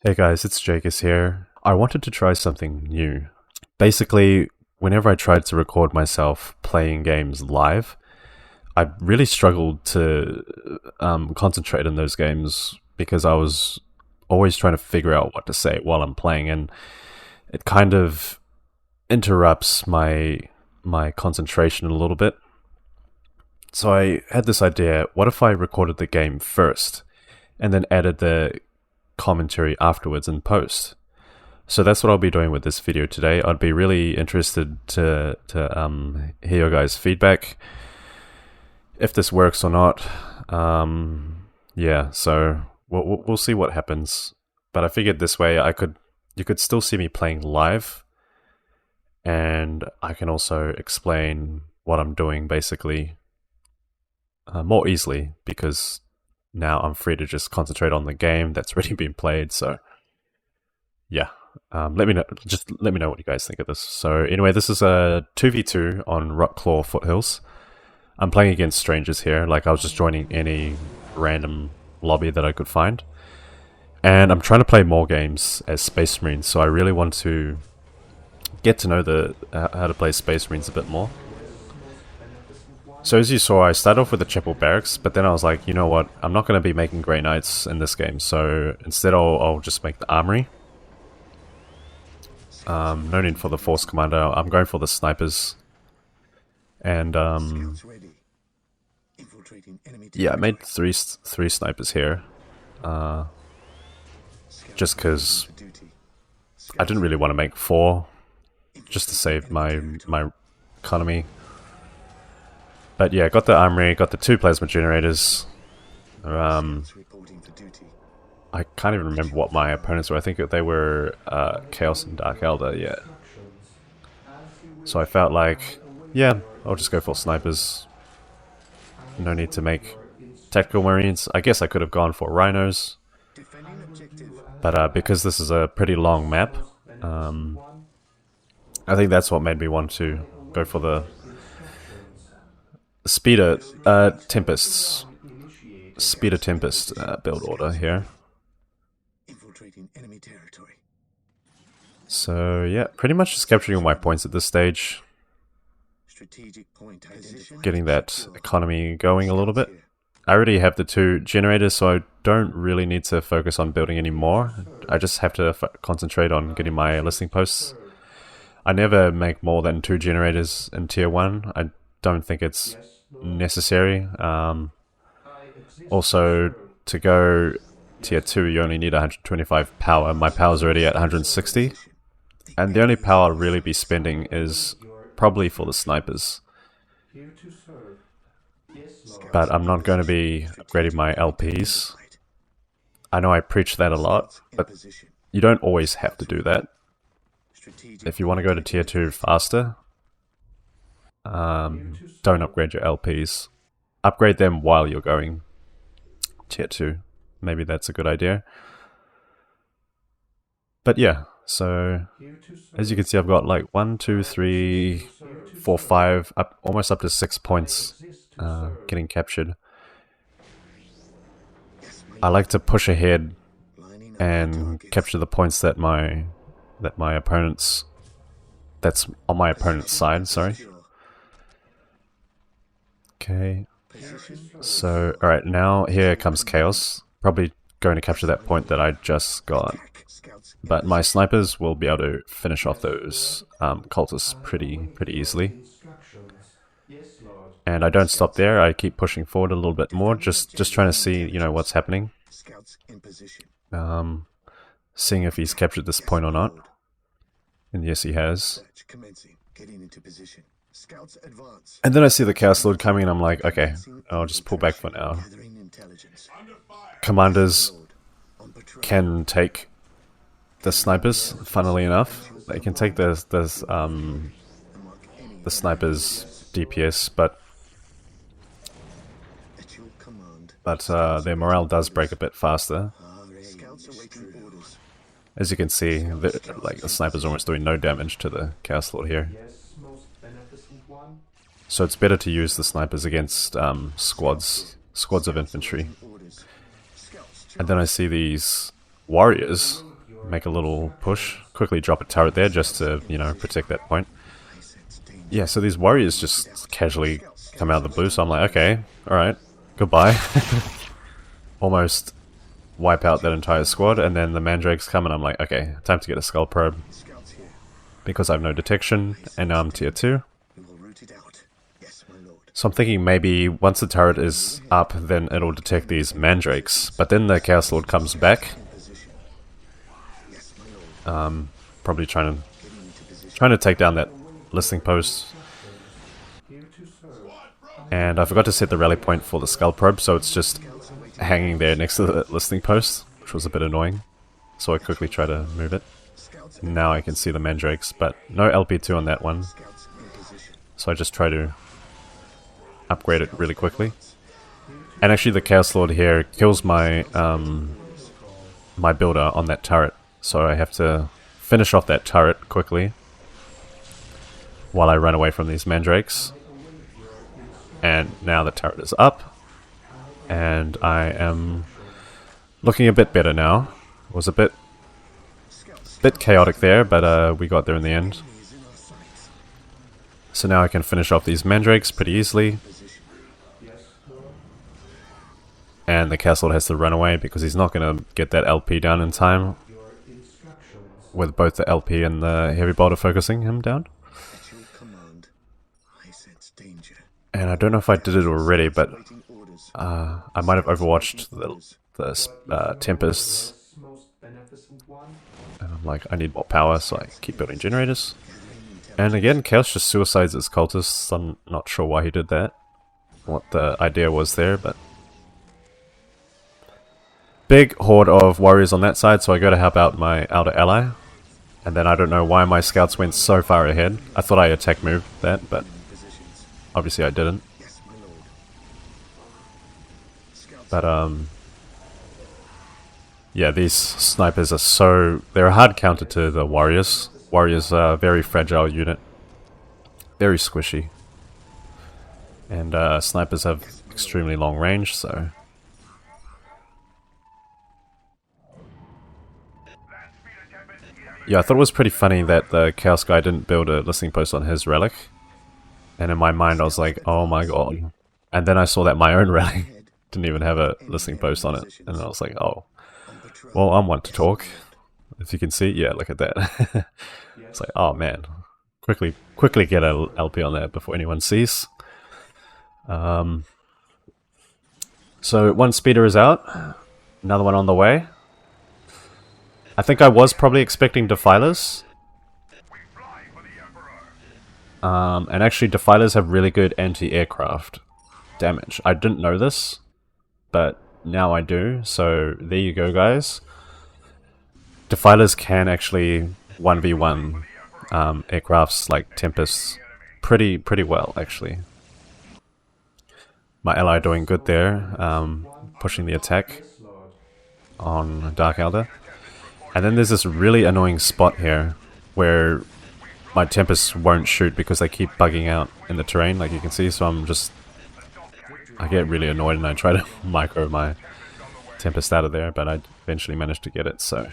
Hey guys, it's Jakus here. I wanted to try something new. Basically, whenever I tried to record myself playing games live, I really struggled to concentrate in those games because I was always trying to figure out what to say while I'm playing, and it kind of interrupts my concentration a little bit. So I had this idea, what if I recorded the game first and then added the commentary afterwards in post? So that's what I'll be doing with this video today. I'd be really interested to hear your guys' feedback, if this works or not. Yeah, so we'll see what happens. But I figured this way you could still see me playing live, and I can also explain what I'm doing basically more easily, because now I'm free to just concentrate on the game that's already been played. So yeah, let me know what you guys think of this. So anyway, this is a 2v2 on Rockclaw Foothills. I'm playing against strangers here. Like, I was just joining any random lobby that I could find, and I'm trying to play more games as Space Marines. So I really want to get to know how to play Space Marines a bit more. So as you saw, I started off with the Chapel Barracks, but then I was like, you know what, I'm not going to be making Grey Knights in this game, so instead I'll just make the Armory. No need for the Force Commander, I'm going for the Snipers. And yeah, I made three Snipers here, just because I didn't really want to make 4, just to save my economy. But yeah, got the Armory, got the 2 Plasma Generators. I can't even remember what my opponents were. I think they were Chaos and Dark Elder, yeah. So I felt like, yeah, I'll just go for Snipers. No need to make Tactical Marines. I guess I could have gone for Rhinos. But because this is a pretty long map, I think that's what made me want to go for the Speeder Tempest build order here. So yeah, pretty much just capturing all my points at this stage. Getting that economy going a little bit. I already have the 2 generators, so I don't really need to focus on building any more. I just have to concentrate on getting my listing posts. I never make more than 2 generators in tier 1. I don't think it's necessary. Also, to go tier 2, you only need 125 power. My power's already at 160, and the only power I'll really be spending is probably for the Snipers. But I'm not going to be upgrading my LPs. I know I preach that a lot, but you don't always have to do that. If you want to go to tier 2 faster, don't upgrade your LPs. Upgrade them while you're going tier 2. Maybe that's a good idea. But yeah, so as you can see, I've got like 1, 2, 3, 4, 5, almost up to 6 points getting captured. I like to push ahead and capture the points that's on my opponent's side, sorry. Okay, so alright, now here comes Chaos. Probably going to capture that point that I just got. But my Snipers will be able to finish off those cultists pretty easily. And I don't stop there, I keep pushing forward a little bit more, just trying to see, you know, what's happening. Seeing if he's captured this point or not. And yes, he has. And then I see the Chaos Lord coming and I'm like, okay, I'll just pull back for now. Commanders can take the Snipers, funnily enough. They can take the Snipers DPS, but their morale does break a bit faster. As you can see, the Sniper's almost doing no damage to the Chaos Lord here. So it's better to use the Snipers against squads of infantry. And then I see these warriors make a little push. Quickly drop a turret there just to, you know, protect that point. Yeah, so these warriors just casually come out of the blue, so I'm like, okay, alright, goodbye. Almost wipe out that entire squad, and then the mandrakes come and I'm like, okay, time to get a skull probe. Because I have no detection, and now I'm tier 2. So I'm thinking maybe once the turret is up, then it'll detect these mandrakes. But then the Chaos Lord comes back. Probably trying to take down that listening post. And I forgot to set the rally point for the skull probe, so it's just hanging there next to the listening post, which was a bit annoying. So I quickly try to move it. Now I can see the mandrakes, but no LP2 on that one. So I just try to upgrade it really quickly. And actually the Chaos Lord here kills my my builder on that turret. So I have to finish off that turret quickly while I run away from these mandrakes. And now the turret is up. And I am looking a bit better now. It was a bit chaotic there, but we got there in the end. So now I can finish off these mandrakes pretty easily. And the Chaos Lord has to run away because he's not going to get that LP down in time. With both the LP and the heavy bolter focusing him down. And I don't know if I did it already, but I might have overwatched the Tempests. And I'm like, I need more power, so I keep building generators. And again, Chaos just suicides his cultists. I'm not sure why he did that. What the idea was there, but... Big horde of warriors on that side, so I go to help out my outer ally. And then I don't know why my scouts went so far ahead. I thought I attack moved that, but obviously I didn't. But yeah, these snipers are they're a hard counter to the warriors. Warriors are a very fragile unit. Very squishy. And snipers have extremely long range, so... Yeah, I thought it was pretty funny that the Chaos guy didn't build a listening post on his relic. And in my mind I was like, oh my god. And then I saw that my own relic didn't even have a listening post on it. And I was like, oh. Well, I'm one to talk. If you can see, yeah, look at that. It's like, oh man. Quickly get a LP on that before anyone sees. So one speeder is out. Another one on the way. I think I was probably expecting defilers. And actually defilers have really good anti-aircraft damage. I didn't know this, but now I do, so there you go guys. Defilers can actually 1v1 aircrafts like Tempests pretty well actually. My ally doing good there, pushing the attack on Dark Elder. And then there's this really annoying spot here where my Tempests won't shoot because they keep bugging out in the terrain, like you can see, so I get really annoyed and I try to micro my Tempest out of there, but I eventually managed to get it, so...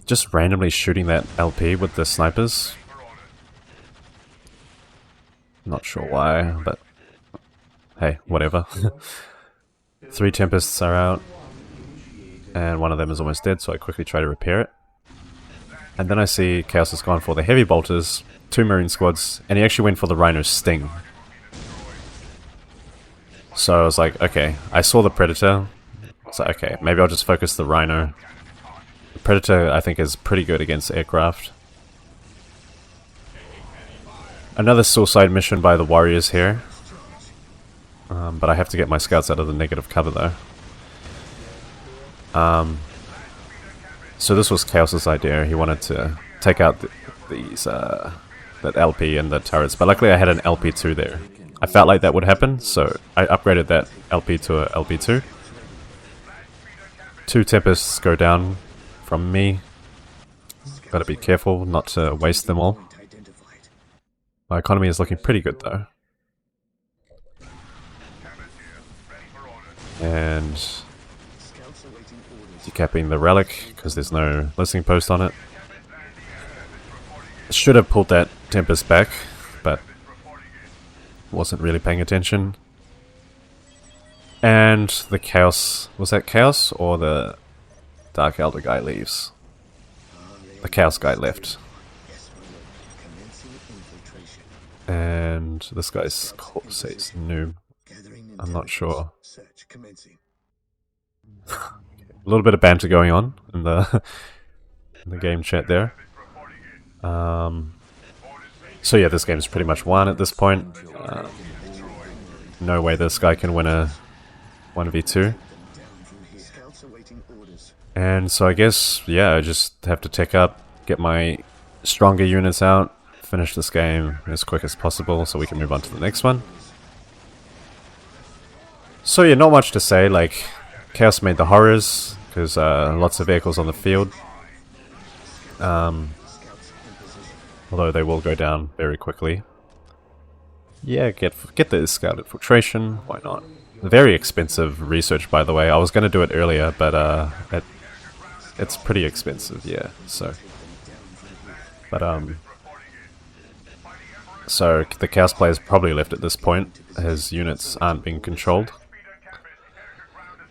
just randomly shooting that LP with the snipers. Not sure why, but... hey, whatever. 3 Tempests are out. And one of them is almost dead, so I quickly try to repair it. And then I see Chaos has gone for the heavy bolters, 2 marine squads, and he actually went for the Rhino's sting. So I was like, okay, I saw the Predator. I was like, okay, maybe I'll just focus the Rhino. The Predator, I think, is pretty good against aircraft. Another suicide mission by the warriors here. But I have to get my scouts out of the negative cover though. So this was Chaos's idea. He wanted to take out that LP and the turrets, but luckily I had an LP2 there. I felt like that would happen, so I upgraded that LP to a LP2. 2 Tempests go down from me. Gotta be careful not to waste them all. My economy is looking pretty good though. And decapping the relic because there's no listening post on it. Should have pulled that Tempest back, but wasn't really paying attention. And the Chaos... was that Chaos or the Dark Elder guy leaves? The Chaos guy left. And this guy's says noob. I'm not sure. A little bit of banter going on in the in the game chat there. So yeah, this game's pretty much won at this point. No way this guy can win a 1v2. And so I guess, yeah, I just have to tech up, get my stronger units out, finish this game as quick as possible so we can move on to the next one. So yeah, not much to say, like, Chaos made the horrors, because lots of vehicles on the field. Although they will go down very quickly. Yeah, get the scout infiltration, why not? Very expensive research, by the way. I was going to do it earlier, but it's pretty expensive, yeah, so... But, so the Chaos player's probably left at this point. His units aren't being controlled.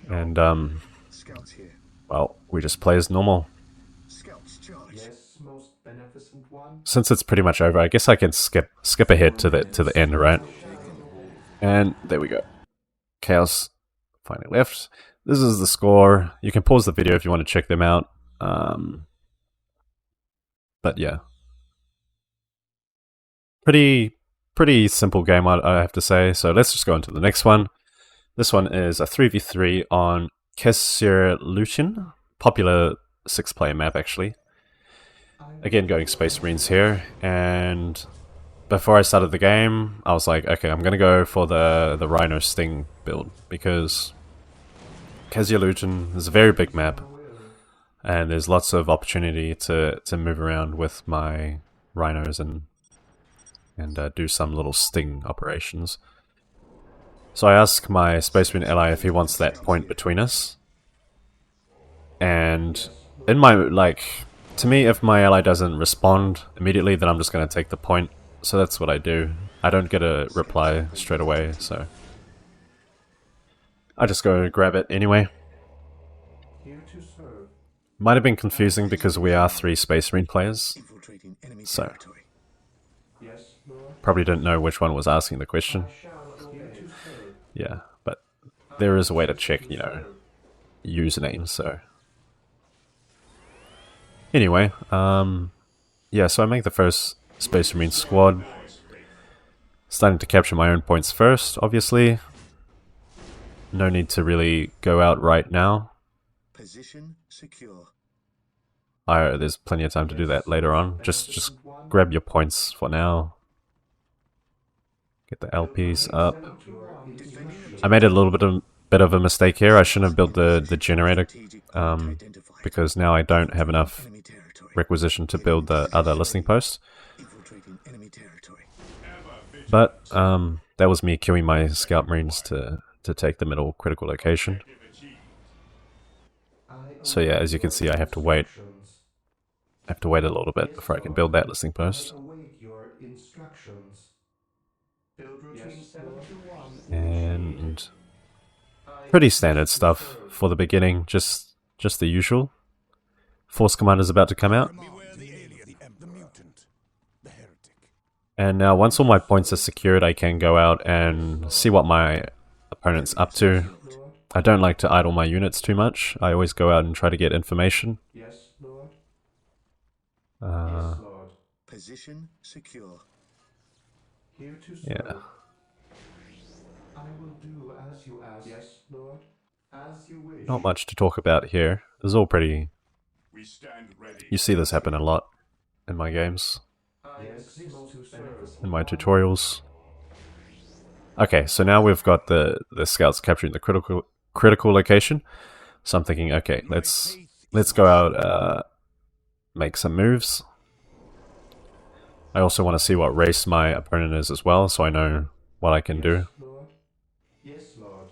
And, well, we just play as normal. Since it's pretty much over, I guess I can skip ahead to the end, right? And there we go. Chaos finally left. This is the score. You can pause the video if you want to check them out. But yeah. Pretty simple game, I have to say. So let's just go on to the next one. This one is a 3v3 on Lucian. Popular 6-player map, actually. Again, going Space Marines here. And before I started the game, I was like, okay, I'm going to go for the Rhino Sting build. Because Lucian is a very big map. And there's lots of opportunity to move around with my Rhinos and do some little sting operations. So I ask my Space Marine ally if he wants that point between us. And in my, like, to me, if my ally doesn't respond immediately, then I'm just going to take the point. So that's what I do. I don't get a reply straight away, so I just go grab it anyway. Might have been confusing because we are 3 Space Marine players, so probably didn't know which one was asking the question. Yeah, but there is a way to check, you know, usernames, so... Anyway, yeah, so I make the first Space Marine squad. Starting to capture my own points first, obviously. No need to really go out right now. Position secure. There's plenty of time to do that later on. Just grab your points for now. Get the LPs up. I made a little bit of a mistake here. I shouldn't have built the generator, because now I don't have enough requisition to build the other listening posts. But that was me queuing my Scout Marines to take the middle critical location. So yeah, as you can see, I have to wait. I have to wait a little bit before I can build that listening post. And pretty standard stuff for the beginning, just the usual. Force Commander's about to come out. And now once all my points are secured, I can go out and see what my opponent's up to. I don't like to idle my units too much. I always go out and try to get information. Yes, Lord. Position secure. Here to serve. Yeah. I will do as you ask. Yes, Lord. As you wish. Not much to talk about here. It's all pretty... You see this happen a lot in my games. In my tutorials. Okay, so now we've got the scouts capturing the critical location. So I'm thinking, okay, let's go out, make some moves. I also want to see what race my opponent is as well, so I know what I can do. Yes, Lord.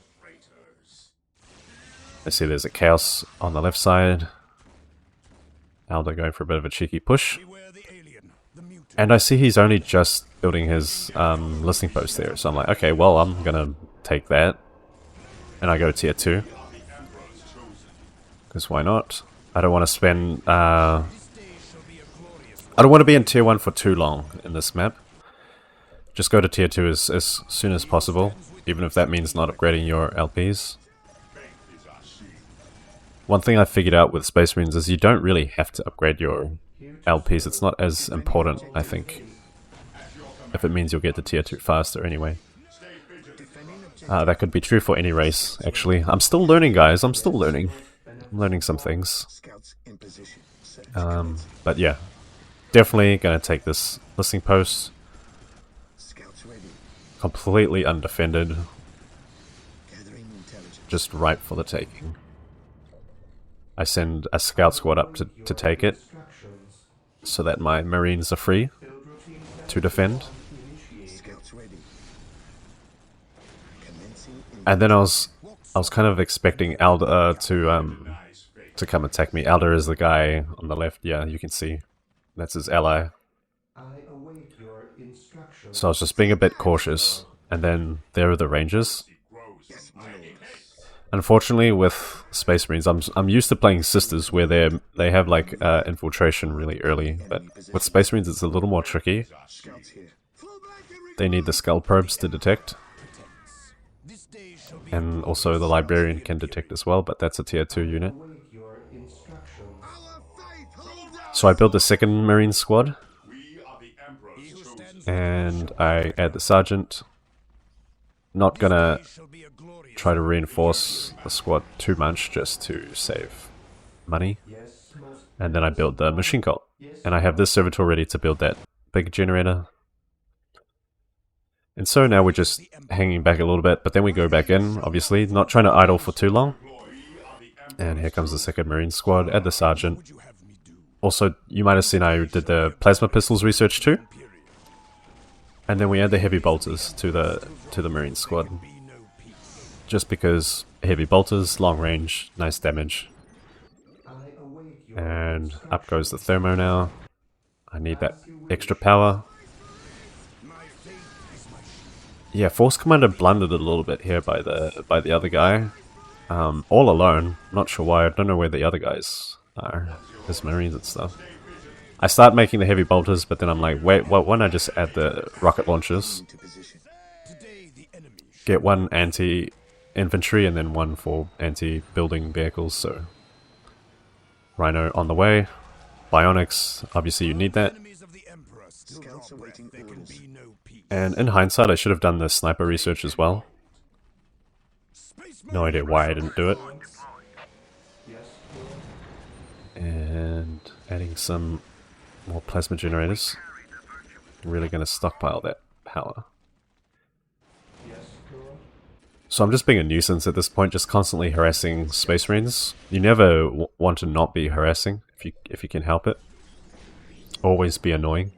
I see there's a Chaos on the left side. Alder going for a bit of a cheeky push. And I see he's only just building his listening post there. So I'm like, okay, well, I'm going to take that. And I go tier 2. Because why not? I don't want to spend... I don't want to be in tier 1 for too long in this map. Just go to tier 2 as soon as possible. Even if that means not upgrading your LPs. One thing I figured out with Space Marines is you don't really have to upgrade your LPs. It's not as important, I think. If it means you'll get to tier 2 faster anyway. That could be true for any race, actually. I'm still learning, guys. I'm still learning. I'm learning some things. But yeah. Definitely gonna take this listening post. Completely undefended. Just ripe for the taking. I send a scout squad up to take it, so that my marines are free to defend. And then I was kind of expecting Alder to come attack me. Alder is the guy on the left. Yeah, you can see that's his ally. So I was just being a bit cautious, and then there are the Rangers. Unfortunately, with Space Marines, I'm used to playing Sisters where they have like infiltration really early, but with Space Marines it's a little more tricky. They need the skull probes to detect, and also the Librarian can detect as well, but that's a tier 2 unit. So I built the second Marine squad, and I add the Sergeant. Not gonna try to reinforce the squad too much just to save money. And then I build the machine cult. And I have this servitor ready to build that big generator. And so now we're just hanging back a little bit, but then we go back in, obviously, not trying to idle for too long. And here comes the second Marine squad, add the Sergeant. Also, you might have seen I did the plasma pistols research too. And then we add the heavy bolters to the Marine squad. Just because heavy bolters, long range, nice damage. And up goes the thermo now. I need that extra power. Yeah, Force Commander blundered a little bit here by the other guy. All alone. Not sure why. I don't know where the other guys are. His Marines and stuff. I start making the heavy bolters, but then I'm like, wait, why don't I just add the rocket launchers? Get one anti-infantry and then one for anti-building vehicles, so... Rhino on the way. Bionics, obviously you need that. And in hindsight, I should have done the sniper research as well. No idea why I didn't do it. And adding some more plasma generators. Really going to stockpile that power. So I'm just being a nuisance at this point, just constantly harassing Space Marines. You never want to not be harassing if you can help it. Always be annoying.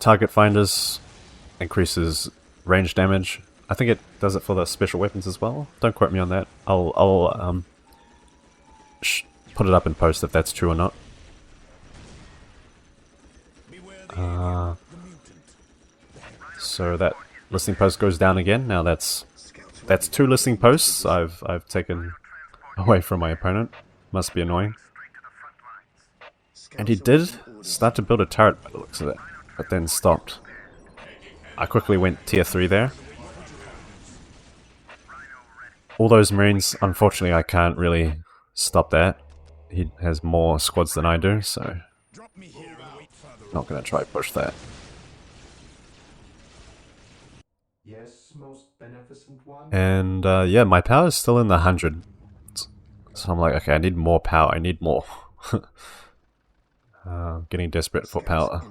Target finders increases range damage. I think it does it for the special weapons as well. Don't quote me on that. I'll put it up in post if that's true or not. So that listening post goes down again. Now that's 2 listening posts I've taken away from my opponent. Must be annoying. And he did start to build a turret by the looks of it, but then stopped. I quickly went tier 3 there. All those Marines, unfortunately I can't really stop that. He has more squads than I do, so not gonna try to push that. And yeah, my power is still in the 100. So I'm like, okay, I need more power, I need more. Getting desperate for power.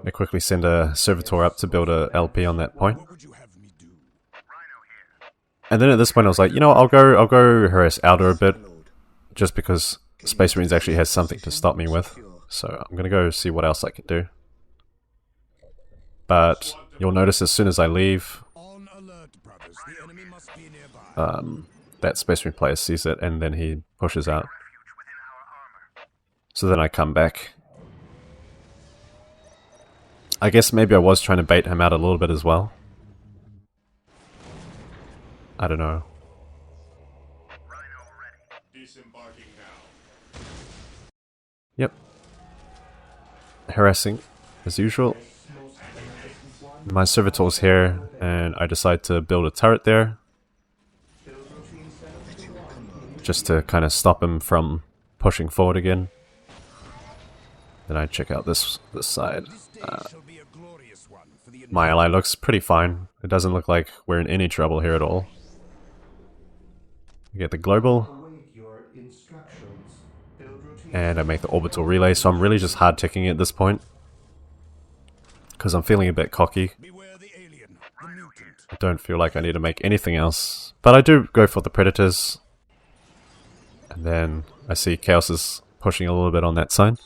I quickly send a servitor up to build a LP on that point. And then at this point I was like, you know, I'll go harass Alder a bit, just because Space Marines actually has something to stop me with. So I'm gonna go see what else I can do. but you'll notice as soon as I leave, On alert, brothers. The enemy must be nearby. that Space Marine player sees it and then he pushes out. So then I come back. I guess maybe I was trying to bait him out a little bit as well. I don't know. Yep. Harassing as usual. My servitor's here and I decide to build a turret there. Just to kind of stop him from pushing forward again. Then I check out this side. My ally looks pretty fine. It doesn't look like we're in any trouble here at all. We get the global. And I make the orbital relay, so I'm really just hard ticking at this point. Because I'm feeling a bit cocky. I don't feel like I need to make anything else. But I do go for the predators. And then I see Chaos is pushing a little bit on that side.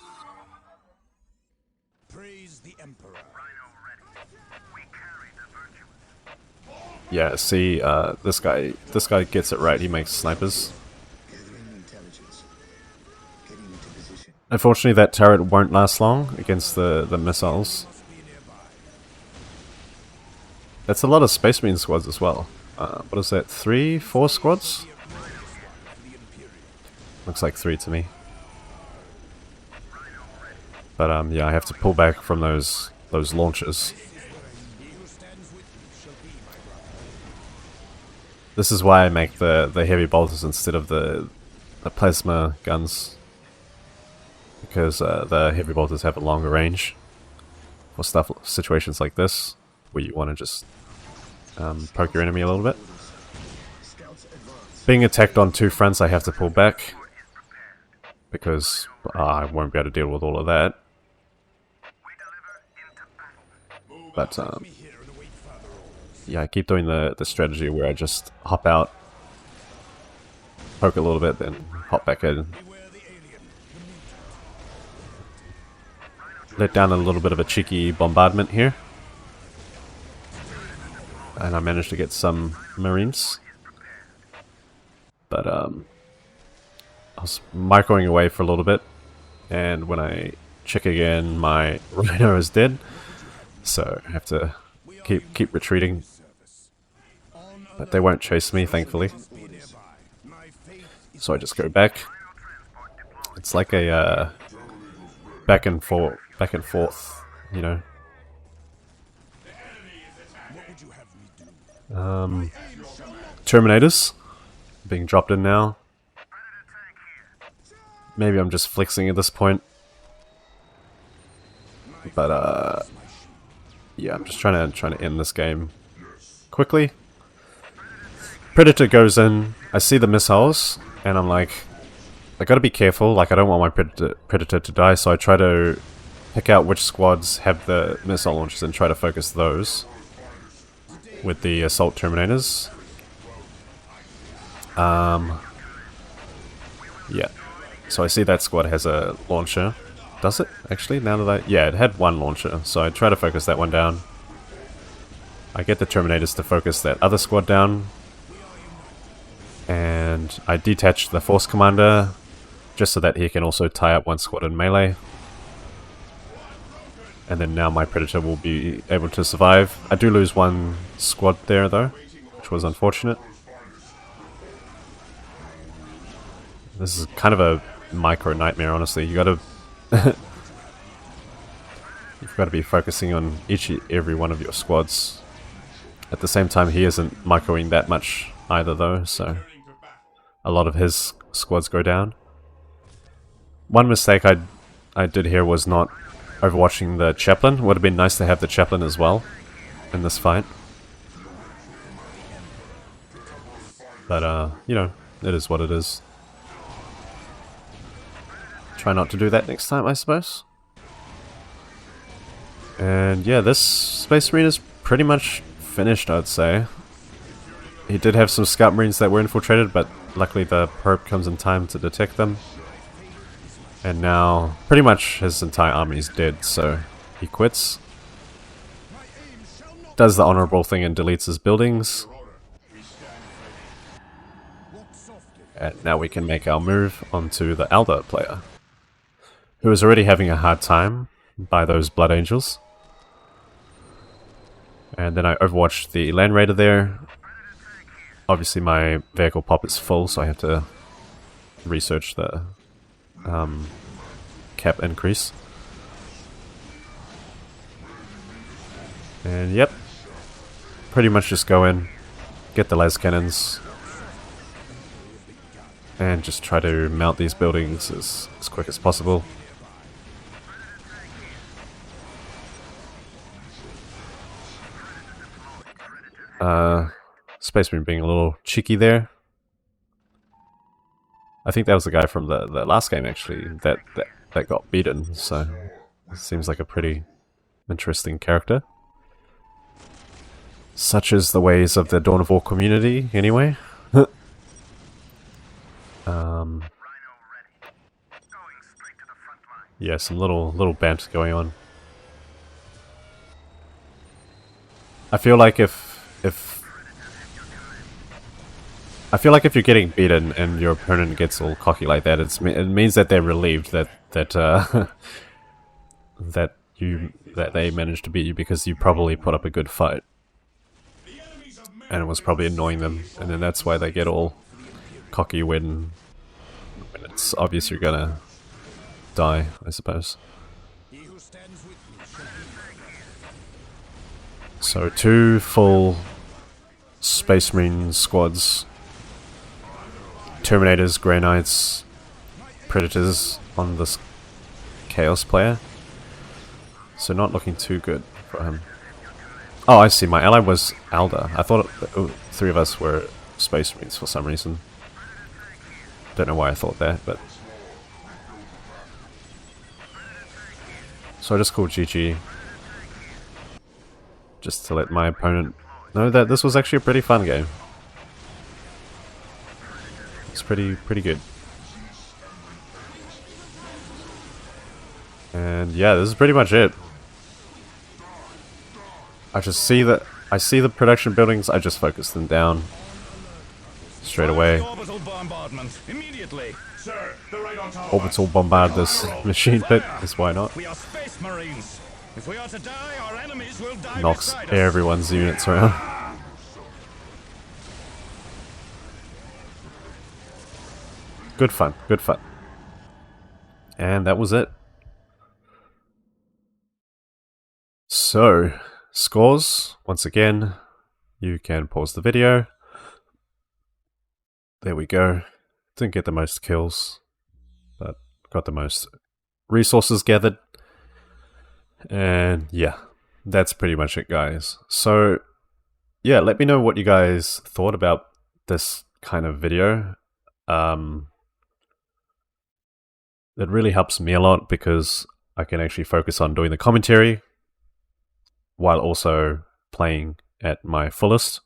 Yeah, see, this guy gets it right. He makes snipers. Unfortunately, that turret won't last long against the missiles. That's a lot of Space Marine squads as well. What is that? 3, 4 squads? Looks like 3 to me. But yeah, I have to pull back from those launchers. This is why I make the heavy bolters instead of the plasma guns. Because the heavy bolters have a longer range for situations like this, where you want to just poke your enemy a little bit. Being attacked on 2 fronts, I have to pull back, because I won't be able to deal with all of that. But yeah, I keep doing the strategy where I just hop out, poke a little bit, then hop back in. Let down a little bit of a cheeky bombardment here. And I managed to get some Marines. But I was microing away for a little bit. And when I check again, my Rhino is dead. So I have to keep retreating. But they won't chase me, thankfully. So I just go back. It's like a back and forth, you know. Terminators being dropped in now. Maybe I'm just flexing at this point. But yeah, I'm just trying to end this game quickly. Predator goes in. I see the missiles, and I'm like, I gotta be careful. Like, I don't want my predator to die, so I try to pick out which squads have the missile launchers and try to focus those with the assault terminators. Yeah. So I see that squad has a launcher. Does it, actually? Now that yeah, it had 1 launcher, so I try to focus that one down. I get the terminators to focus that other squad down. And I detach the force commander, just so that he can also tie up 1 squad in melee. And then now my predator will be able to survive. I do lose 1 squad there though, which was unfortunate. This is kind of a micro nightmare, honestly. You gotta you've got to be focusing on every one of your squads. At the same time, he isn't microing that much either though, so a lot of his squads go down. One mistake I did here was not overwatching the chaplain. Would have been nice to have the chaplain as well in this fight. But you know, it is what it is. Try not to do that next time, I suppose. And yeah, this Space Marine is pretty much finished, I'd say. He did have some Scout Marines that were infiltrated, but luckily the perp comes in time to detect them. And now, pretty much his entire army is dead, so he quits. does the honorable thing and deletes his buildings. And now we can make our move onto the Elder player, who is already having a hard time by those Blood Angels. And then I overwatched the Land Raider there. Obviously my vehicle pop is full, so I have to research the cap increase. And yep, pretty much just go in, get the las cannons, and just try to mount these buildings as quick as possible. Space Marine being a little cheeky there. I think that was the guy from the last game actually that got beaten, so it seems like a pretty interesting character. Such is the ways of the Dawn of War community, anyway. Yeah, some little banter going on. I feel like if you're getting beaten and your opponent gets all cocky like that, it means that they're relieved that that they managed to beat you because you probably put up a good fight. And it was probably annoying them, and then that's why they get all cocky when it's obvious you're gonna die, I suppose. So 2 full Space Marine squads, Terminators, Grey Knights, Predators on this Chaos player. So not looking too good for him. Oh, I see. My ally was Alda. I thought 3 of us were Space Marines for some reason. Don't know why I thought that, but... So I just called GG. Just to let my opponent know that this was actually a pretty fun game. It's pretty good. And yeah, this is pretty much it. I see the production buildings, I just focus them down straight away. Orbital bombardment immediately. Sir, they're right on top. Orbital bombard this machine pit, because why not? We are Space Marines. If we are to die, our enemies will die Knocks beside us. everyone's units around. Good fun, good fun. And that was it. So, scores, once again, you can pause the video. There we go. Didn't get the most kills, but got the most resources gathered. And yeah, that's pretty much it, guys. So yeah, let me know what you guys thought about this kind of video. It really helps me a lot because I can actually focus on doing the commentary while also playing at my fullest.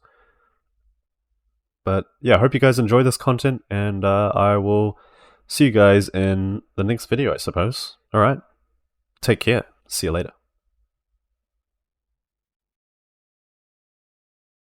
But yeah, I hope you guys enjoy this content, and I will see you guys in the next video, I suppose. Alright, take care. See you later.